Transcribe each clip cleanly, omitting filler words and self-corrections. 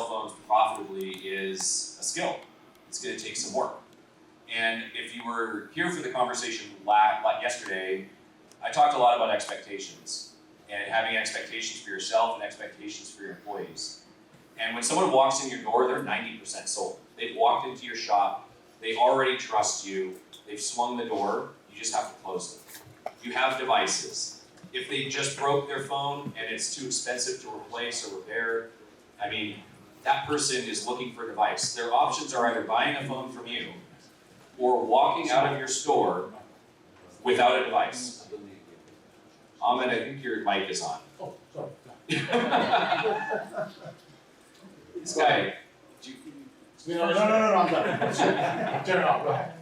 phones profitably is a skill. It's going to take some work. And if you were here for the conversation yesterday, I talked a lot about expectations and having expectations for yourself and expectations for your employees. And when someone walks in your door, they're 90% sold. They've walked into your shop, they already trust you, they've swung the door, you just have to close them. You have devices. If they just broke their phone and it's too expensive to replace or repair, I mean, that person is looking for a device. Their options are either buying a phone from you or walking out of your store without a device. Ahmed, I think your mic is on. Oh, sorry. This guy, No, I'm done. Turn it off, go ahead.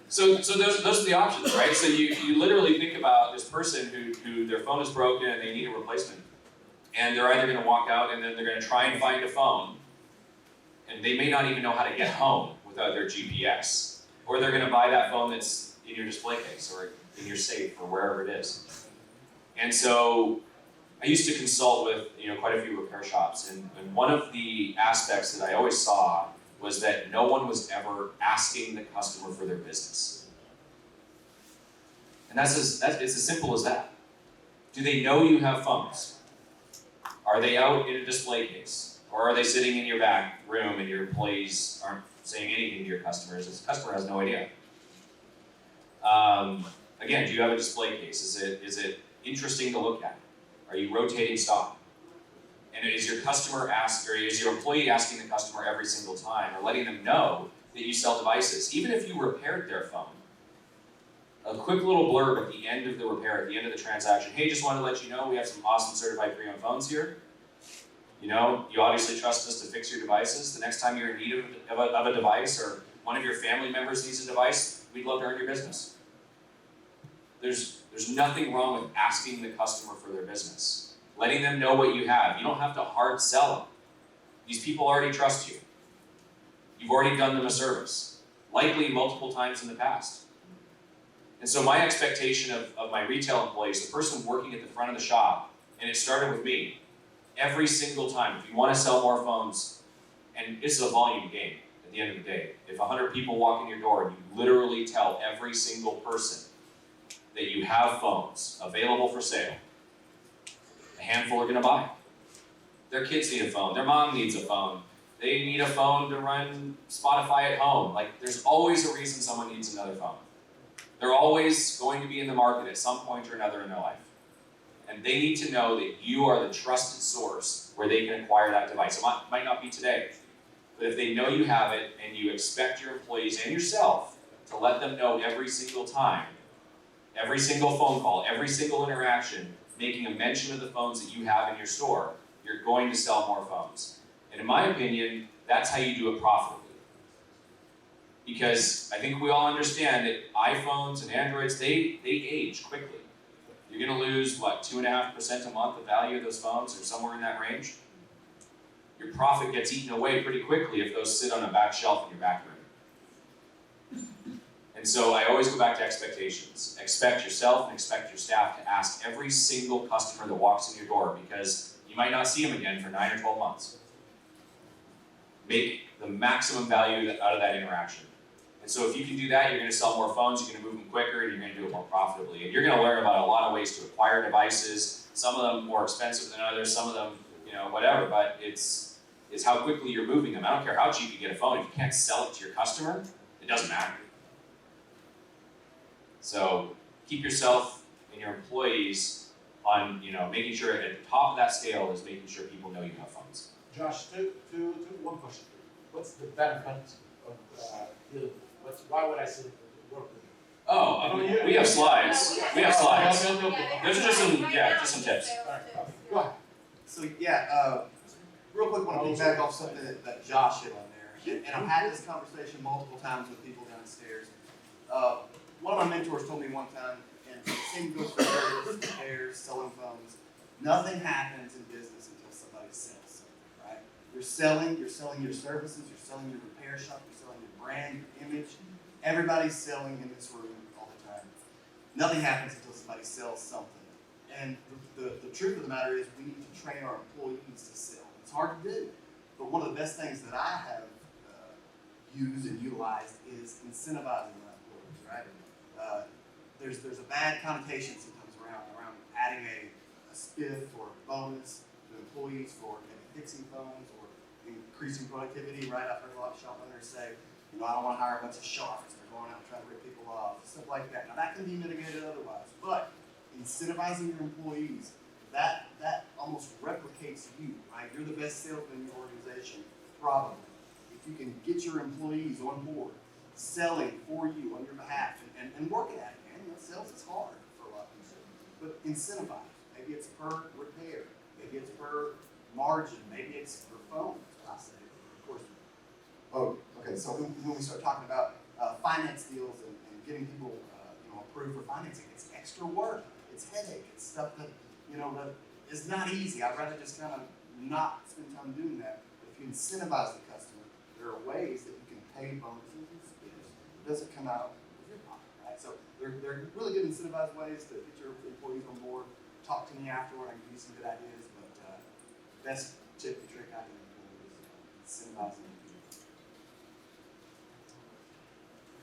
So those are the options, right? So you literally think about this person who their phone is broken and they need a replacement. And they're either going to walk out and then they're going to try and find a phone, and they may not even know how to get home without their GPS. Or they're going to buy that phone that's in your display case or in your safe or wherever it is. And so I used to consult with quite a few repair shops, and one of the aspects that I always saw was that no one was ever asking the customer for their business. And it's as simple as that. Do they know you have phones? Are they out in a display case? Or are they sitting in your back room and your employees aren't saying anything to your customers? The customer has no idea. Again, do you have a display case? Is it interesting to look at? Are you rotating stock? And is your employee asking the customer every single time or letting them know that you sell devices? Even if you repaired their phone, a quick little blurb at the end of the repair, at the end of the transaction. Hey, just wanted to let you know we have some awesome certified pre-owned phones here. You obviously trust us to fix your devices. The next time you're in need of a device or one of your family members needs a device, we'd love to earn your business. There's nothing wrong with asking the customer for their business, letting them know what you have. You don't have to hard sell them. These people already trust you. You've already done them a service, likely multiple times in the past. And so my expectation of my retail employees, the person working at the front of the shop, and it started with me, every single time, if you want to sell more phones, and it's a volume game at the end of the day. If 100 people walk in your door and you literally tell every single person that you have phones available for sale, a handful are going to buy. Their kids need a phone. Their mom needs a phone. They need a phone to run Spotify at home. There's always a reason someone needs another phone. They're always going to be in the market at some point or another in their life. And they need to know that you are the trusted source where they can acquire that device. It might not be today, but if they know you have it and you expect your employees and yourself to let them know every single time, every single phone call, every single interaction, making a mention of the phones that you have in your store, you're going to sell more phones. And in my opinion, that's how you do it profitably. Because I think we all understand that iPhones and Androids, they age quickly. You're going to lose, 2.5% a month of value of those phones, or somewhere in that range? Your profit gets eaten away pretty quickly if those sit on a back shelf in your back room. And so I always go back to expectations. Expect yourself and expect your staff to ask every single customer that walks in your door, because you might not see them again for 9 or 12 months. Make the maximum value out of that interaction. And so if you can do that, you're going to sell more phones, you're going to move them quicker, and you're going to do it more profitably. And you're going to learn about a lot of ways to acquire devices, some of them more expensive than others, some of them, whatever, but it's how quickly you're moving them. I don't care how cheap you get a phone, if you can't sell it to your customer, it doesn't matter. So keep yourself and your employees on, making sure at the top of that scale is making sure people know you have phones. Josh, one question. What's the benefit of why would I say work with you? Oh, we have slides. We have slides. Okay. Those are just some tips. Go ahead. So real quick, I want to piggyback off something that Josh hit on there. And I've had this conversation multiple times with people downstairs. One of my mentors told me one time, and same goes for service, repairs, selling phones, nothing happens in business until somebody sells something, right? You're selling your services, you're selling your repair shop, you're selling your brand, your image. Everybody's selling in this room all the time. Nothing happens until somebody sells something. And the truth of the matter is we need to train our employees to sell. It's hard to do. But one of the best things that I have used and utilized is incentivizing my employees, right? There's a bad connotation sometimes around adding a spiff or a bonus to employees for maybe fixing phones or increasing productivity, right? I've heard a lot of shop owners say, you know, I don't want to hire a bunch of sharks that are going out and trying to rip people off, stuff like that. Now that can be mitigated otherwise, but incentivizing your employees, that almost replicates you, right? You're the best salesman in your organization, probably. If you can get your employees on board, selling for you on your behalf and working at it, man. You know, sales is hard for a lot of people, but incentivize. Maybe it's per repair, maybe it's per margin, maybe it's per phone, I say, of course. Oh, okay, so when we start talking about finance deals and getting people approved for financing, it's extra work, it's headache, it's stuff that, that is not easy. I'd rather just kind of not spend time doing that. But if you incentivize the customer, there are ways that you can pay bonuses and spiffs. It doesn't come out of your pocket, right? So they're really good incentivized ways to get your employees on board. Talk to me afterward, I can give you some good ideas, but best tip and trick I can do is incentivizing them.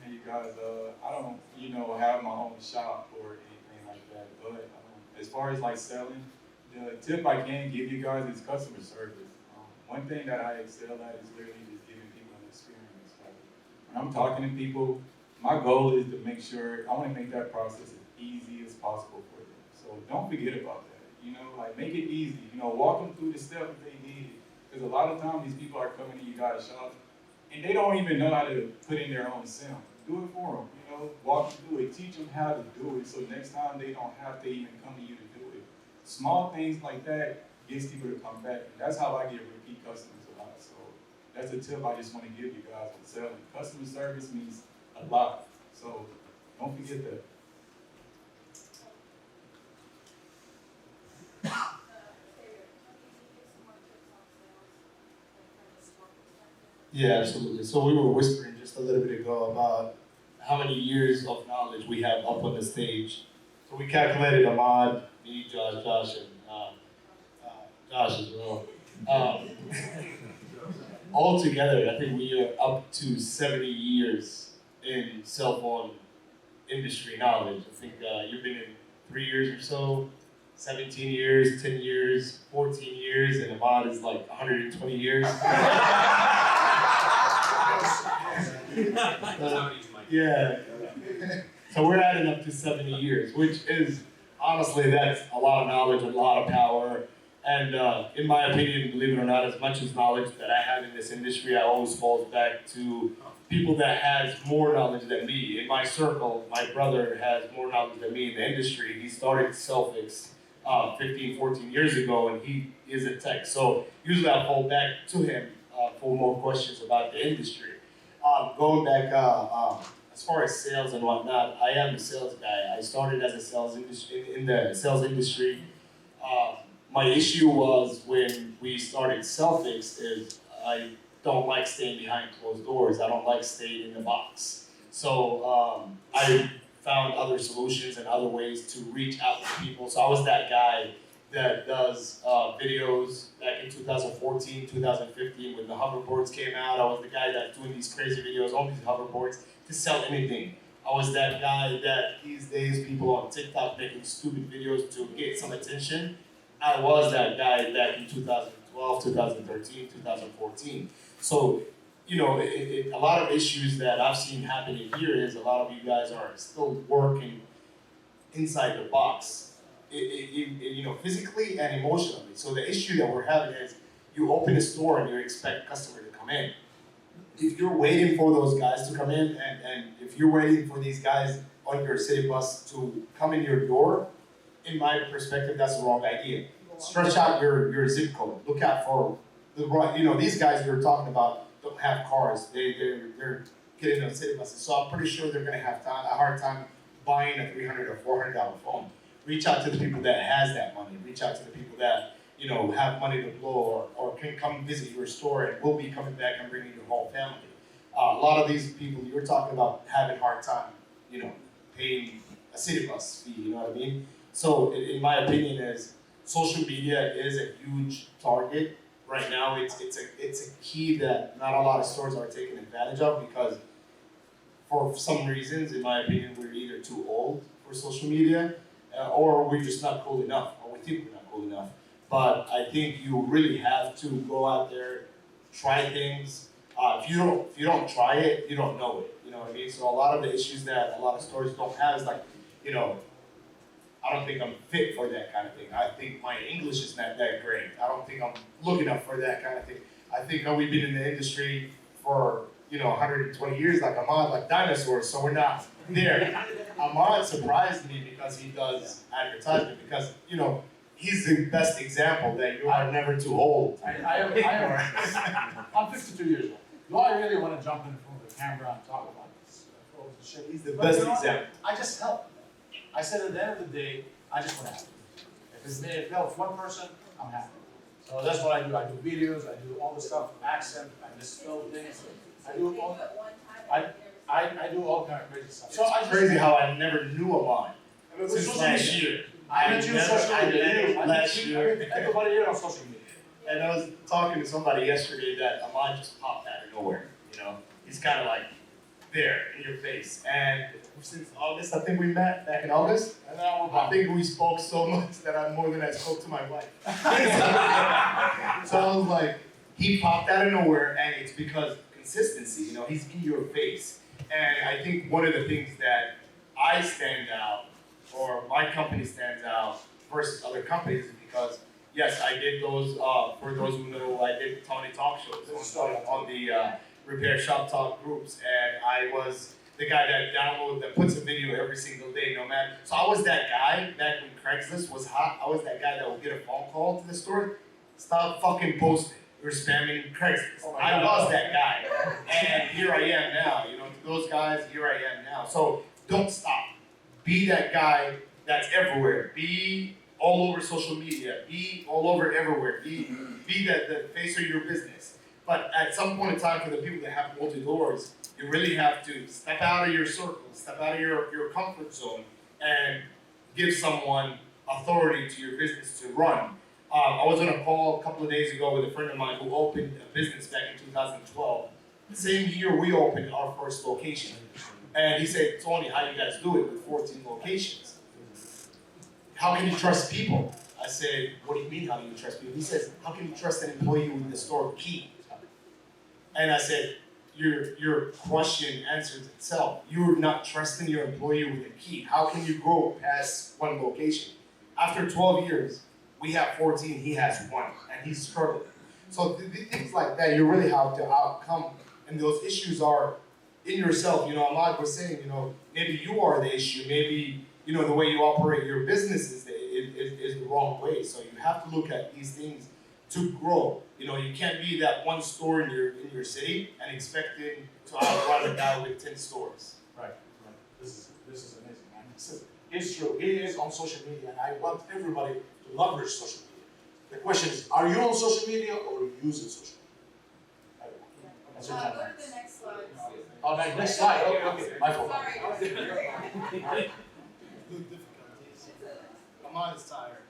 Hey, you guys, I don't, have my own shop or anything like that, but as far as like selling, the tip I can give you guys is customer service. One thing that I excel at is literally just giving people an experience. Like, when I'm talking to people, my goal is to make sure, I want to make that process as easy as possible for them. So don't forget about that. Make it easy. Walk them through the steps they need. Because a lot of times these people are coming to you guys' shop and they don't even know how to put in their own sim. Do it for them. Walk them through it. Teach them how to do it. So next time they don't have to even come to you to do it. Small things like that gets people to come back. And that's how I get repeat customers a lot. So that's a tip I just want to give you guys on selling. Customer service means a lot. So don't forget that. Yeah, absolutely. So we were whispering just a little bit ago about how many years of knowledge we have up on the stage. So we calculated Ahmad, me, Josh, and Josh as well. All together, I think we are up to 70 years in cell phone industry knowledge. I think you've been in 3 years or so, 17 years, 10 years, 14 years, and Ahmad is like 120 years. Yeah. So we're adding up to 70 years, which is, honestly, that's a lot of knowledge, a lot of power. And in my opinion, believe it or not, as much as knowledge that I have in this industry, I always falls back to people that has more knowledge than me. In my circle, my brother has more knowledge than me in the industry. He started Cellfix 15, 14 years ago, and he is a tech. So usually I fall back to him for more questions about the industry. Going back, as far as sales and whatnot, I am a sales guy. I started as a sales industry in the sales industry. My issue was when we started Cellfix is I don't like staying behind closed doors. I don't like staying in the box. So I found other solutions and other ways to reach out to people. So I was that guy that does videos back in 2014, 2015 when the hoverboards came out. I was the guy that's doing these crazy videos on these hoverboards to sell anything. I was that guy that these days people on TikTok making stupid videos to get some attention. I was that guy back in 2012, 2013, 2014. So, a lot of issues that I've seen happening here is a lot of you guys are still working inside the box. Physically and emotionally. So the issue that we're having is you open a store and you expect a customer to come in. If you're waiting for those guys to come in and if you're waiting for these guys on your city bus to come in your door, in my perspective, that's the wrong idea. Stretch out your zip code. Look out for the right, these guys you're talking about don't have cars. They're getting on city buses. So I'm pretty sure they're gonna have a hard time buying a $300 or $400 phone. Reach out to the people that has that money. Reach out to the people that, have money to blow or can come visit your store and will be coming back and bringing your whole family. A lot of these people you're talking about having a hard time, paying a city bus fee, you know what I mean? So in my opinion is social media is a huge target right now it's a key that not a lot of stores are taking advantage of because for some reasons, in my opinion, we're either too old for social media or we're just not cool enough, or we think we're not cool enough. But I think you really have to go out there, try things. If you don't try it, you don't know it. You know what I mean? So a lot of the issues that a lot of stores don't have is like, you know, I don't think I'm fit for that kind of thing. I think my English is not that great. I don't think I'm looking up for that kind of thing. I think we've been in the industry for 120 years, like Ahmad, like dinosaurs, so we're not there. Ahmad surprised me because he does advertisement, because he's the best example that you are never too old. I'm 52 years old. Do I really want to jump in front of the camera and talk about this? Shit? He's the But best you know what? example. I just help. I said at the end of the day, I just want to help. If it helps one person, I'm happy. So that's what I do. I do videos, I do all the stuff, accent, I misspell things. I do all, I do all kind of crazy stuff. So It's crazy how I never knew Ahmad since last year. I met you on social media. Last year. Everybody here on social media. And I was talking to somebody yesterday that Ahmad just popped out of nowhere. He's kind of like there in your face. And since August, I think we met back in August. And now I think we spoke so much that more than I spoke to my wife. So I was like, he popped out of nowhere, and it's because consistency. He's in your face. And I think one of the things that I stand out, or my company stands out versus other companies, is because yes, I did those. For those who know, I did Tony Talk shows on the Repair Shop Talk groups, and I was the guy that puts a video every single day, no matter. So I was that guy back when Craigslist was hot. I was that guy that would get a phone call to the store. Stop fucking posting. You're spamming Craigslist. I was that guy, and here I am now. To those guys, here I am now. So don't stop. Be that guy that's everywhere. Be all over social media. Be all over everywhere. Be the face of your business. But at some point in time, for the people that have multi-doors, you really have to step out of your circle, step out of your comfort zone, and give someone authority to your business to run. I was on a call a couple of days ago with a friend of mine who opened a business back in 2012. The same year we opened our first location. And he said, Tony, how do you guys do it with 14 locations? How can you trust people? I said, what do you mean, how do you trust people? He says, how can you trust an employee with the store key? And I said, your question answers itself. You're not trusting your employee with a key. How can you grow past one location? After 12 years, we have 14, he has 1, and he's struggling. So things like that, you really have to outcome, and those issues are in yourself. Ahmad was saying, maybe you are the issue, maybe, the way you operate your business is the wrong way. So you have to look at these things to grow. You can't be that one store in your city and expecting to outrun a guy with 10 stores. Right. This is amazing, man. It's true. He is on social media, and I want everybody to leverage social media. The question is, are you on social media or are you using social media? That's your time. Go to the next slide. Oh, next slide. Okay. My fault. Sorry. Ahmad is tired.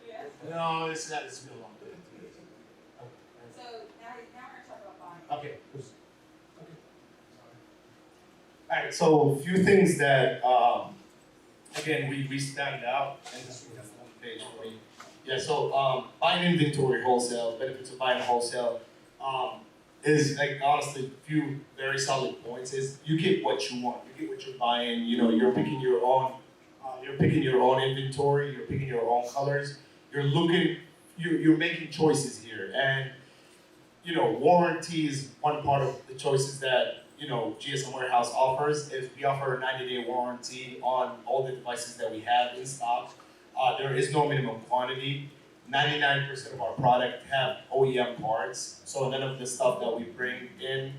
No, it's not. It's been a long day. So now we're gonna talk about buying. Okay. Alright, so a few things that, again, we stand out, and this is the page for me. Yeah, so buying inventory wholesale, benefits of buying wholesale, is like honestly a few very solid points. Is you get what you want, you get what you're buying. You're picking your own, inventory, you're picking your own colors. You're making choices here, and warranty is one part of the choices that GSM Warehouse offers. Is we offer a 90-day warranty on all the devices that we have in stock. There is no minimum quantity. 99% of our product have OEM parts, so none of the stuff that we bring in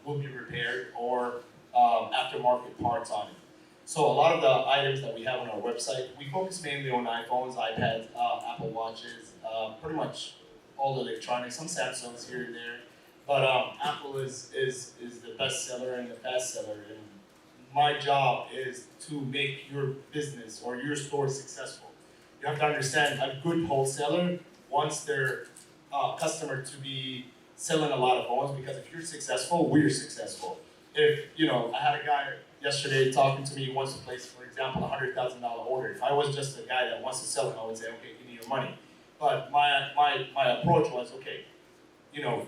will be repaired or aftermarket parts on it. So a lot of the items that we have on our website, we focus mainly on iPhones, iPads, Apple Watches, pretty much all electronics, some Samsungs here and there. But Apple is the best seller and the fast seller, and my job is to make your business or your store successful. You have to understand, a good wholesaler, once they're customer to be selling a lot of phones, because if you're successful, we're successful. If, I had a guy yesterday talking to me, he wants to place, for example, a $100,000 order. If I was just a guy that wants to sell it, I would say, okay, give me your money. But my approach was, okay,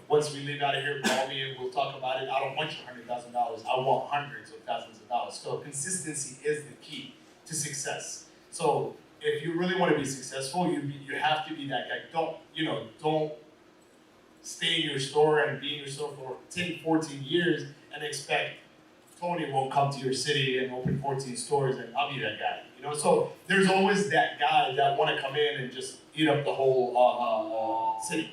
once we leave out of here, call me and we'll talk about it. I don't want your $100,000. I want hundreds of thousands of dollars. So consistency is the key to success. So if you really want to be successful, you have to be that guy. Don't stay in your store and be in your store for 10, 14 years and expect Tony won't come to your city and open 14 stores and I'll be that guy. So there's always that guy that want to come in and just eat up the whole city.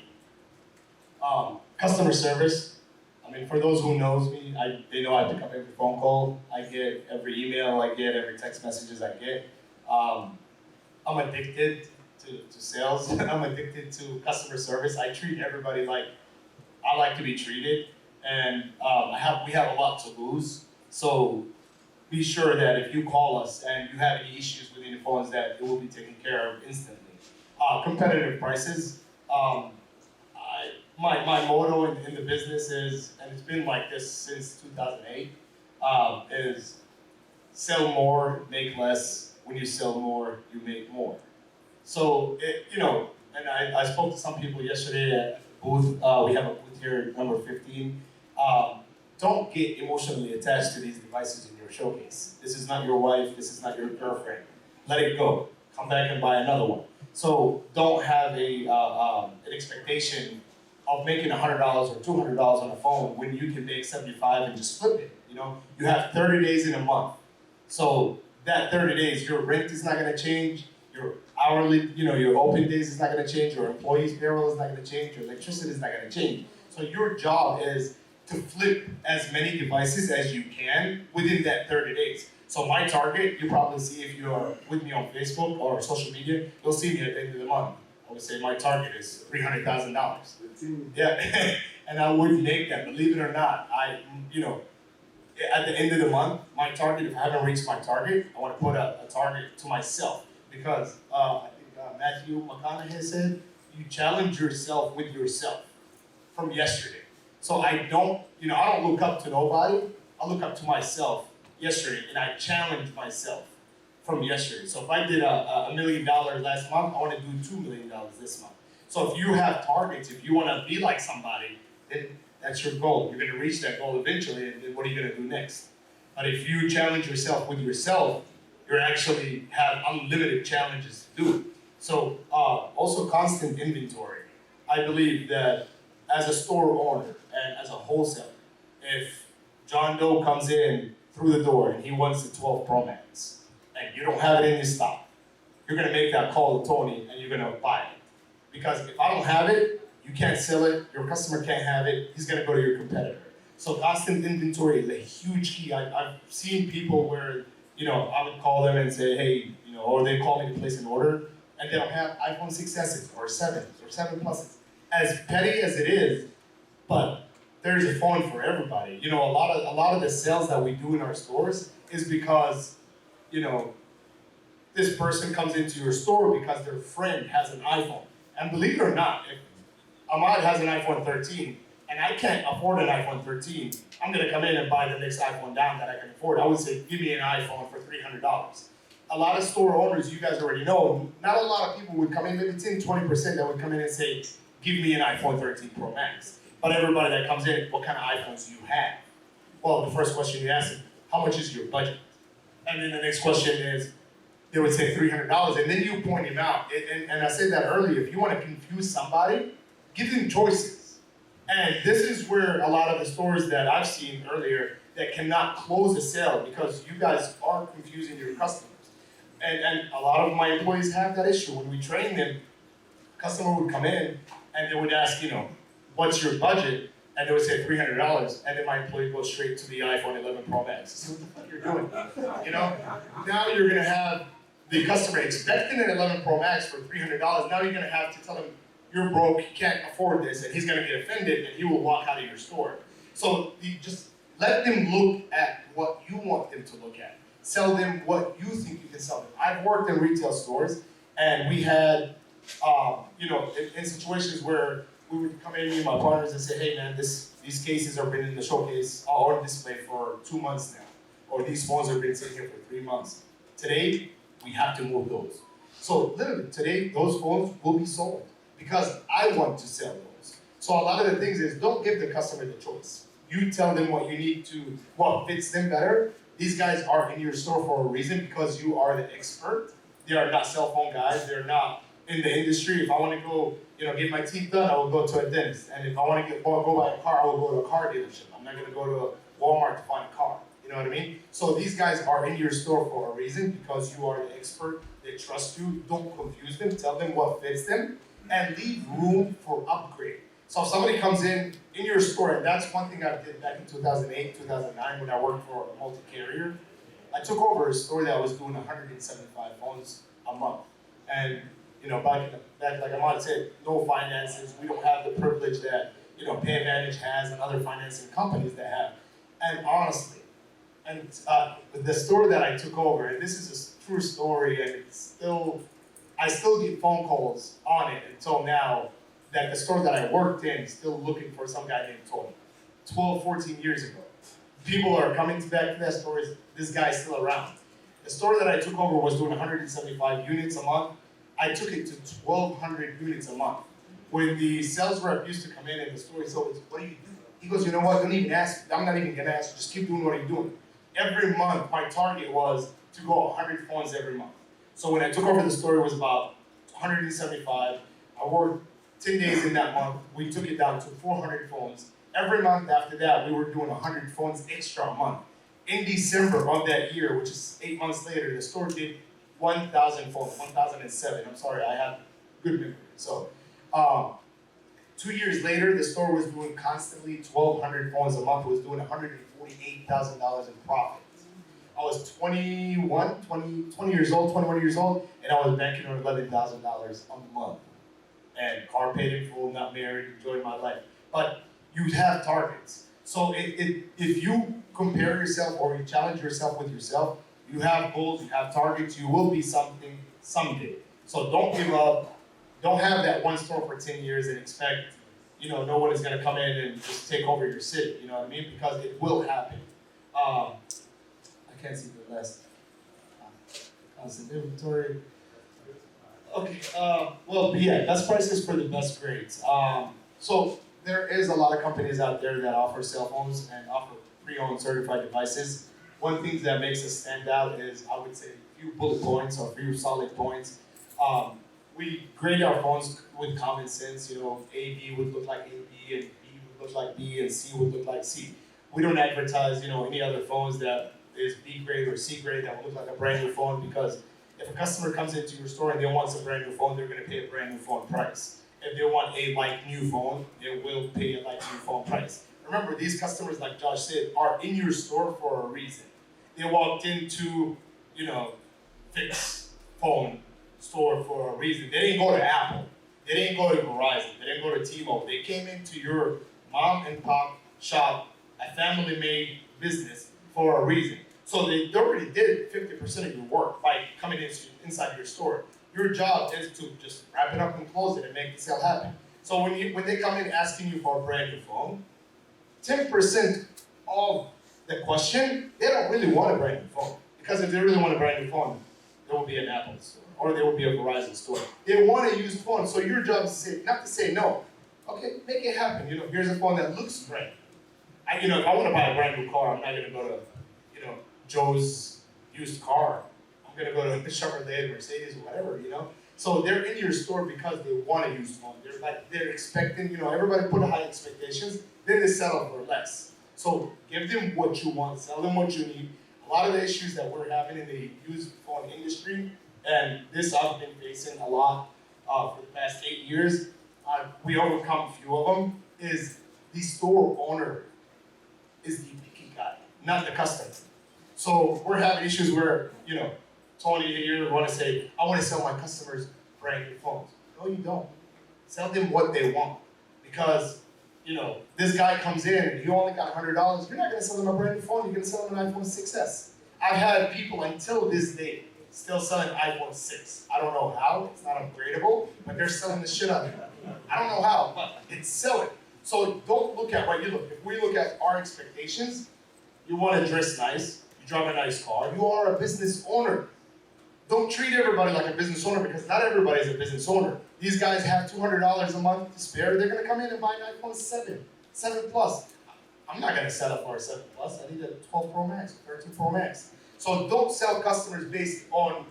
Customer service. I mean, for those who knows me, they know I pick up every phone call I get, every email I get, every text messages I get. I'm addicted to sales. I'm addicted to customer service. I treat everybody like I like to be treated, and we have a lot to lose. So be sure that if you call us and you have any issues with any phones, that it will be taken care of instantly. Competitive prices. My motto in the business is, and it's been like this since 2008, is sell more, make less. When you sell more, you make more. So, and I spoke to some people yesterday at the booth. We have a booth here, number 15. Don't get emotionally attached to these devices in your showcase. This is not your wife. This is not your girlfriend. Let it go. Come back and buy another one. So don't have an expectation of making $100 or $200 on a phone when you can make 75 and just flip it. You have 30 days in a month. So that 30 days, your rent is not going to change. Your hourly, your open days is not going to change. Your employees' payroll is not going to change. Your electricity is not going to change. So your job is to flip as many devices as you can within that 30 days. So my target, you probably see if you're with me on Facebook or social media, you'll see me at the end of the month. I would say my target is $300,000. Yeah, and I would make that. Believe it or not, at the end of the month, my target, if I haven't reached my target, I want to put a target to myself, because I think Matthew McConaughey said, you challenge yourself with yourself from yesterday. So I don't look up to nobody. I look up to myself yesterday, and I challenge myself from yesterday. So if I did $1 million last month, I want to do $2 million this month. So if you have targets, if you want to be like somebody, then that's your goal. You're going to reach that goal eventually, and then what are you going to do next? But if you challenge yourself with yourself, you actually have unlimited challenges to do. So also constant inventory. I believe that as a store owner and as a wholesaler, if John Doe comes in through the door and he wants the 12 Pro Max, and you don't have it in your stock, you're going to make that call to Tony and you're going to buy it. Because if I don't have it, you can't sell it, your customer can't have it, he's going to go to your competitor. So constant inventory is a huge key. I've seen people where, I would call them and say, hey, or they call me to place an order, and they don't have iPhone 6s or 7s or 7 Pluses. As petty as it is, but there's a phone for everybody. A lot of the sales that we do in our stores is because, this person comes into your store because their friend has an iPhone. And believe it or not, if Ahmad has an iPhone 13 and I can't afford an iPhone 13, I'm gonna come in and buy the next iPhone down that I can afford. I would say, give me an iPhone for $300. A lot of store owners, you guys already know, not a lot of people would come in, maybe 10-20% that would come in and say, give me an iPhone 13 Pro Max. But everybody that comes in, what kind of iPhones do you have? Well, the first question you ask them, how much is your budget? And then the next question is, they would say $300, and then you point him out. And I said that earlier, if you want to confuse somebody, give them choices. And this is where a lot of the stores that I've seen earlier that cannot close a sale because you guys are confusing your customers. And a lot of my employees have that issue. When we train them, customer would come in and they would ask, what's your budget? And they would say $300, and then my employee goes straight to the iPhone 11 Pro Max. See what the fuck you're doing? Now you're gonna have the customer expecting an 11 Pro Max for $300. Now you're gonna have to tell him you're broke, you can't afford this, and he's gonna get offended, and he will walk out of your store. So you just let them look at what you want them to look at. Sell them what you think you can sell them. I've worked in retail stores, and we had, in situations where we would come in, me and my partners, and say, hey man, these cases have been in the showcase or display for 2 months now, or these phones have been sitting here for 3 months. Today, we have to move those. So literally today, those phones will be sold because I want to sell those. So a lot of the things is don't give the customer the choice. You tell them what you need to, what fits them better. These guys are in your store for a reason because you are the expert. They are not cell phone guys. They're not in the industry. If I want to go, get my teeth done, I will go to a dentist. And if I want to go buy a car, I will go to a car dealership. I'm not going to go to Walmart to find a car. You know what I mean? So these guys are in your store for a reason because you are the expert. They trust you. Don't confuse them. Tell them what fits them, and leave room for upgrade. So if somebody comes in your store, and that's one thing I did back in 2008, 2009 when I worked for a multi-carrier. I took over a store that was doing 175 phones a month. And back like Ahmad said, no finances. We don't have the privilege that Pay Advantage has and other financing companies that have. And honestly, the store that I took over, and this is a true story, and I still get phone calls on it until now, that the store that I worked in is still looking for some guy named Tony. 12, 14 years ago. People are coming back to that store, this guy's still around. The store that I took over was doing 175 units a month. I took it to 1,200 units a month. When the sales rep used to come in and the store, he said, what do you do? He goes, you know what, don't even ask, I'm not even gonna ask you, just keep doing what you're doing. Every month, my target was to go 100 phones every month. So when I took over the store, it was about 175. I worked 10 days in that month. We took it down to 400 phones. Every month after that, we were doing 100 phones extra a month. In December of that year, which is 8 months later, the store did 1,000 phones, 1,007. I'm sorry, I have good memory. So 2 years later, the store was doing constantly 1,200 phones a month. It was doing $148,000 in profit. I was 20 years old, and I was banking on $11,000 a month. And car paid in full, not married, enjoying my life. But you have targets. So if you compare yourself or you challenge yourself with yourself, you have goals, you have targets, you will be something someday. So don't give up. Don't have that one store for 10 years and expect, no one is going to come in and just take over your city, you know what I mean? Because it will happen. I can't see the last. Constant inventory. Okay, but yeah, best prices for the best grades. So there is a lot of companies out there that offer cell phones and offer pre-owned certified devices. One thing that makes us stand out is, I would say, a few bullet points or a few solid points. We grade our phones with common sense. A/B would look like A/B, and B would look like B, and C would look like C. We don't advertise, any other phones that is B grade or C grade that will look like a brand new phone, because if a customer comes into your store and they want a brand new phone, they're going to pay a brand new phone price. If they want a like new phone, they will pay a like new phone price. Remember, these customers, like Josh said, are in your store for a reason. They walked into, fixed phone store for a reason. They didn't go to Apple. They didn't go to Verizon. They didn't go to T-Mobile. They came into your mom and pop shop, a family-made business, for a reason. So they already did 50% of your work by coming inside your store. Your job is to just wrap it up and close it and make the sale happen. So when they come in asking you for a brand new phone, 10% of the question, they don't really want a brand new phone. Because if they really want a brand new phone, there will be an Apple store or there will be a Verizon store. They want a used phone, so your job is not to say no. Okay, make it happen. Here's a phone that looks brand new. If I want to buy a brand new car, I'm not going to go to, Joe's used car. I'm going to go to the Chevrolet, Mercedes, or whatever, So they're in your store because they want a used phone. They're expecting, everybody put high expectations, then they settle for less. So give them what you want, sell them what you need. A lot of the issues that we're having in the used phone industry, and this I've been facing a lot for the past 8 years, we overcome a few of them, is the store owner is the picky guy, not the customer. So we're having issues where, Tony here want to say, I want to sell my customers brand new phones. No, you don't. Sell them what they want. Because, this guy comes in and you only got $100, you're not going to sell them a brand new phone, you're going to sell them an iPhone 6S. I've had people until this day still selling iPhone 6. I don't know how, it's not upgradable, but they're selling the shit out of it. I don't know how, but it's selling. So don't look at what you look. If we look at our expectations, you want to dress nice, you drive a nice car, you are a business owner. Don't treat everybody like a business owner because not everybody is a business owner. These guys have $200 a month to spare. They're gonna come in and buy an iPhone 7 Plus. I'm not gonna sell it for a 7 Plus. I need a 12 Pro Max, 13 Pro Max. So don't sell customers based on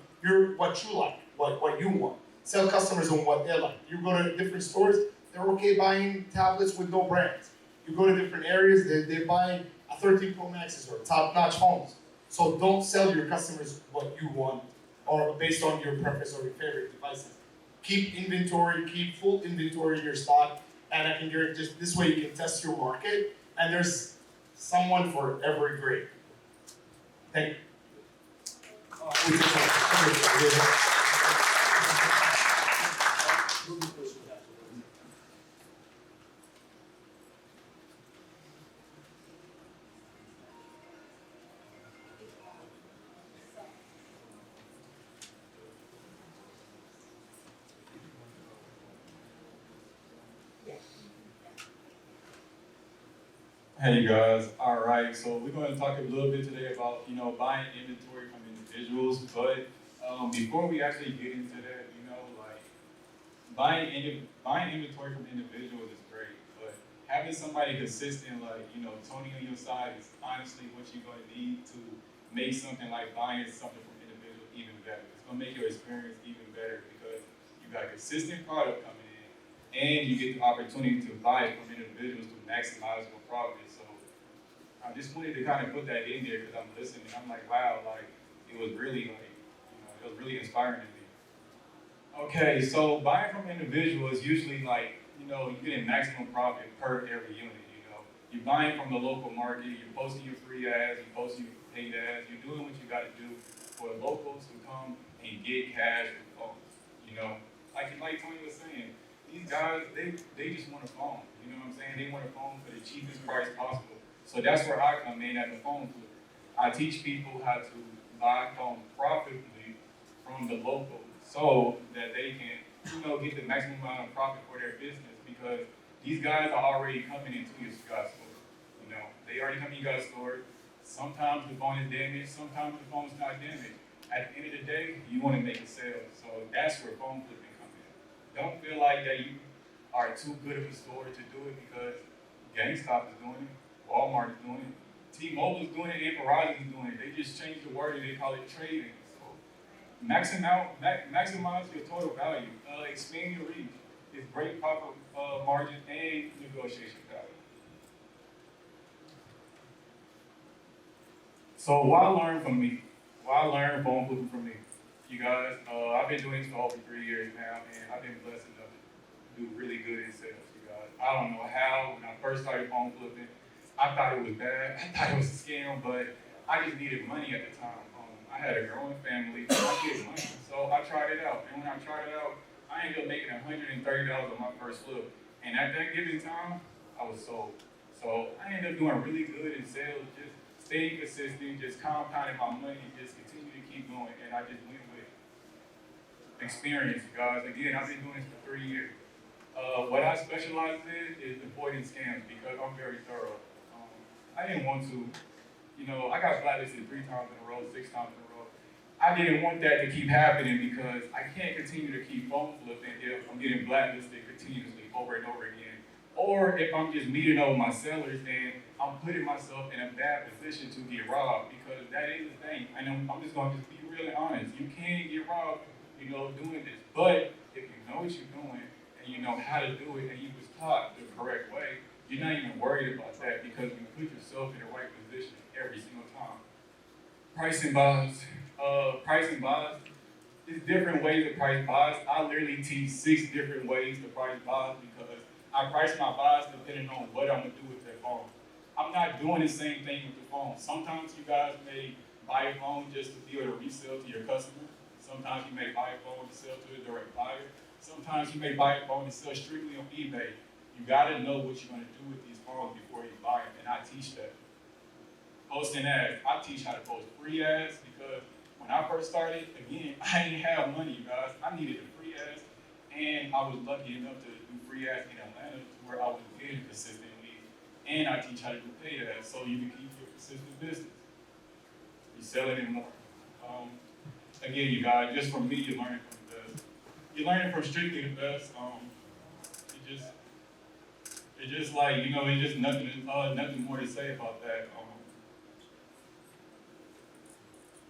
what you like, what you want. Sell customers on what they like. You go to different stores, they're okay buying tablets with no brands. You go to different areas, they're buying a 13 Pro Maxes or top-notch phones. So don't sell your customers what you want or based on your preference or your favorite devices. Keep inventory, keep full inventory in your stock, and I can guarantee just this way you can test your market, and there's someone for every grade. Thank you. Hey guys, all right. So we're going to talk a little bit today about buying inventory from individuals. But before we actually get into that, like buying inventory from individuals is great, but having somebody consistent like Tony on your side is honestly what you're going to need to make something like buying something from individuals even better. It's going to make your experience even better because you got a consistent product coming in, and you get the opportunity to buy it from individuals to maximize your profit. So I just wanted to kind of put that in there because I'm listening. I'm like, wow, like it was really it was really inspiring to me. Okay, so buying from individuals is usually like, you're getting maximum profit per every unit. You're buying from the local market, you're posting your free ads, you're posting your paid ads, you're doing what you got to do for the locals to come and get cash with phones. Like Tony was saying, these guys, they just want a phone. You know what I'm saying? They want a phone for the cheapest price possible. So that's where I come in at the phone flipper. I teach people how to buy phones profitably from the local so that they can, get the maximum amount of profit for their business because these guys are already coming into your store. They already come in your store. Sometimes the phone is damaged, sometimes the phone's not damaged. At the end of the day, you want to make a sale. So that's where phone flipping comes in. Don't feel like that you are too good of a store to do it because GameStop is doing it, Walmart is doing it, T-Mobile is doing it, and Verizon is doing it. They just changed the word and they call it trading. So maximize your total value, expand your reach. It's great profit margin and negotiation power. So what I learned from me, phone flipping from me, you guys, I've been doing this for over 3 years now, and I've been blessed enough to do really good in sales, you guys. I don't know how, when I first started phone flipping, I thought it was bad, I thought it was a scam, but I just needed money at the time. I had a growing family, I needed money, so I tried it out. And when I tried it out, I ended up making $130 on my first flip. And at that given time, I was sold. So I ended up doing really good in sales, just staying consistent, just compounding my money, just continue to keep going. And I just went with experience, guys. Again, I've been doing this for 3 years. What I specialize in is avoiding scams because I'm very thorough. I didn't want to, I got blacklisted 3 times in a row, 6 times in a row. I didn't want that to keep happening because I can't continue to keep phone flipping if I'm getting blacklisted continuously over and over again. Or if I'm just meeting over my sellers and I'm putting myself in a bad position to get robbed because that is the thing. And I'm just going to be really honest. You can get robbed, doing this. But if you know what you're doing and you know how to do it and you was taught the correct way, you're not even worried about that because you put yourself in the right position every single time. Pricing buys. There's different ways to price buys. I literally teach 6 different ways to price buys because I price my buys depending on what I'm gonna do with that phone. I'm not doing the same thing with the phone. Sometimes you guys may buy a phone just to be able to resell to your customer. Sometimes you may buy a phone to sell to a direct buyer. Sometimes you may buy a phone to sell strictly on eBay. You gotta know what you're gonna do with these phones before you buy them, and I teach that. Posting ads. I teach how to post free ads because when I first started, again, I didn't have money, you guys. I needed the free ads And I was lucky enough to do free ask in Atlanta to where I was getting consistent leads. And I teach how to do paid ads so you can keep your consistent business. You're selling it more. Again, you guys, just from me, you're learning from the best. You're learning from strictly the best. It's just like, you know, it's just nothing more to say about that.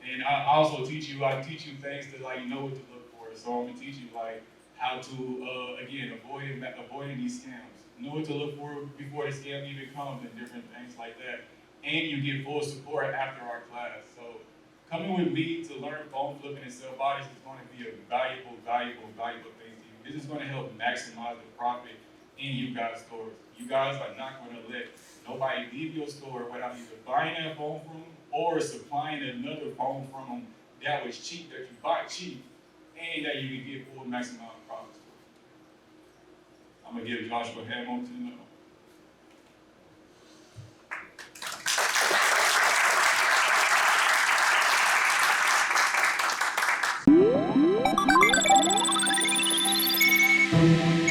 And I teach you things to like know what to look for. So I'm gonna teach you like how to again avoiding these scams. Know what to look for before the scam even comes and different things like that. And you get full support after our class. So coming with me to learn phone flipping and sell bodies is going to be a valuable thing to you. This is going to help maximize the profit in you guys' stores. You guys are not going to let nobody leave your store without either buying that phone from them or supplying another phone from them that was cheap, that you buy cheap, and that you can get full maximum profits for. I'm going to give Joshua a hand over to the middle. Thank you.